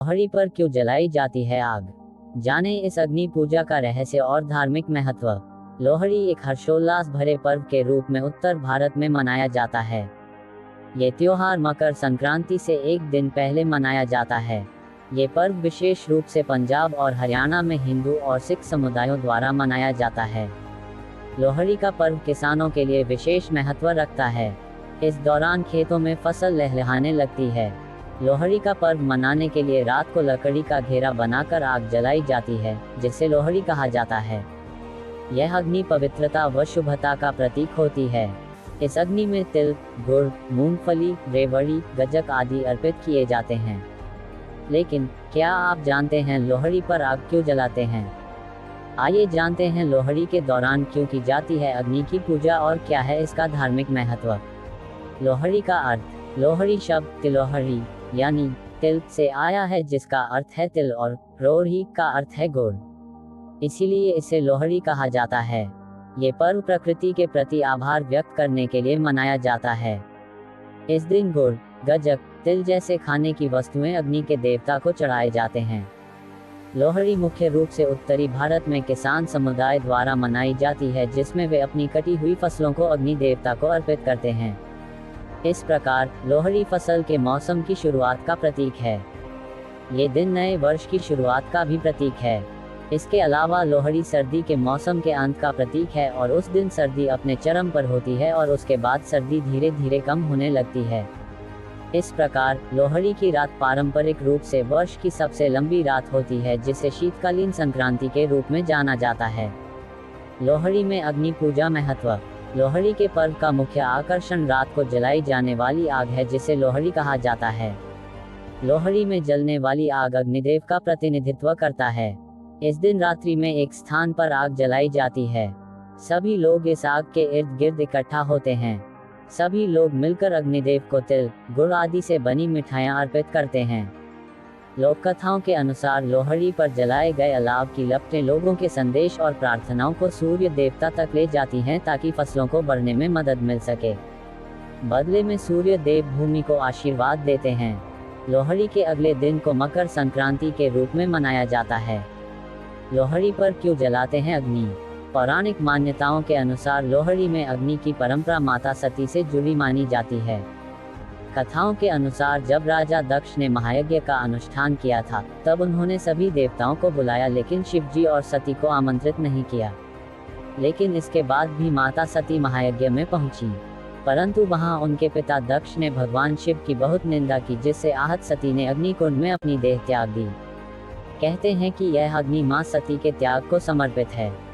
लोहड़ी पर क्यों जलाई जाती है आग? जाने इस अग्नि पूजा का रहस्य और धार्मिक महत्व। लोहड़ी एक हर्षोल्लास भरे पर्व के रूप में उत्तर भारत में मनाया जाता है। ये त्योहार मकर संक्रांति से एक दिन पहले मनाया जाता है। ये पर्व विशेष रूप से पंजाब और हरियाणा में हिंदू और सिख समुदायों द्वारा मनाया जाता है। लोहड़ी का पर्व किसानों के लिए विशेष महत्व रखता है। इस दौरान खेतों में फसल लहलहाने लगती है। लोहड़ी का पर्व मनाने के लिए रात को लकड़ी का घेरा बनाकर आग जलाई जाती है, जिसे लोहड़ी कहा जाता है। यह अग्नि पवित्रता व शुभता का प्रतीक होती है। इस अग्नि में तिल, गुड़, मूंगफली, रेवड़ी, गज्जक आदि अर्पित किए जाते हैं। लेकिन क्या आप जानते हैं लोहड़ी पर आग क्यों जलाते हैं? आइए जानते हैं लोहड़ी के दौरान क्यों की जाती है अग्नि की पूजा और क्या है इसका धार्मिक महत्व। लोहड़ी का अर्थ। लोहड़ी शब्द तिलोहरी यानी तिल से आया है, जिसका अर्थ है तिल, और रोहड़ी का अर्थ है गुड़। इसीलिए इसे लोहड़ी कहा जाता है। ये पर्व प्रकृति के प्रति आभार व्यक्त करने के लिए मनाया जाता है। इस दिन गुड़, गज्जक, तिल जैसे खाने की वस्तुएं अग्नि के देवता को चढ़ाए जाते हैं। लोहड़ी मुख्य रूप से उत्तरी भारत में किसान समुदाय द्वारा मनाई जाती है, जिसमें वे अपनी कटी हुई फसलों को अग्नि देवता को अर्पित करते हैं। इस प्रकार लोहड़ी फसल के मौसम की शुरुआत का प्रतीक है। ये दिन नए वर्ष की शुरुआत का भी प्रतीक है। इसके अलावा लोहड़ी सर्दी के मौसम के अंत का प्रतीक है और उस दिन सर्दी अपने चरम पर होती है और उसके बाद सर्दी धीरे धीरे कम होने लगती है। इस प्रकार लोहड़ी की रात पारंपरिक रूप से वर्ष की सबसे लंबी रात होती है, जिसे शीतकालीन संक्रांति के रूप में जाना जाता है। लोहड़ी में अग्नि पूजा महत्व। लोहड़ी के पर्व का मुख्य आकर्षण रात को जलाई जाने वाली आग है, जिसे लोहड़ी कहा जाता है। लोहड़ी में जलने वाली आग अग्निदेव का प्रतिनिधित्व करता है। इस दिन रात्रि में एक स्थान पर आग जलाई जाती है। सभी लोग इस आग के इर्द गिर्द इकट्ठा होते हैं। सभी लोग मिलकर अग्निदेव को तिल, गुड़ आदि से बनी मिठाइयां अर्पित करते हैं। लोक कथाओं के अनुसार लोहड़ी पर जलाए गए अलाव की लपटें लोगों के संदेश और प्रार्थनाओं को सूर्य देवता तक ले जाती हैं, ताकि फसलों को बढ़ने में मदद मिल सके। बदले में सूर्य देव भूमि को आशीर्वाद देते हैं। लोहड़ी के अगले दिन को मकर संक्रांति के रूप में मनाया जाता है। लोहड़ी पर क्यों जलाते हैं अग्नि? पौराणिक मान्यताओं के अनुसार लोहड़ी में अग्नि की परंपरा माता सती से जुड़ी मानी जाती है। कथाओं के अनुसार जब राजा दक्ष ने महायज्ञ का अनुष्ठान किया था, तब उन्होंने सभी देवताओं को बुलाया, लेकिन शिवजी और सती को आमंत्रित नहीं किया। लेकिन इसके बाद भी माता सती महायज्ञ में पहुंची, परंतु वहां उनके पिता दक्ष ने भगवान शिव की बहुत निंदा की, जिससे आहत सती ने अग्निकुंड में अपनी देह त्याग दी। कहते हैं कि यह अग्नि मां सती के त्याग को समर्पित है।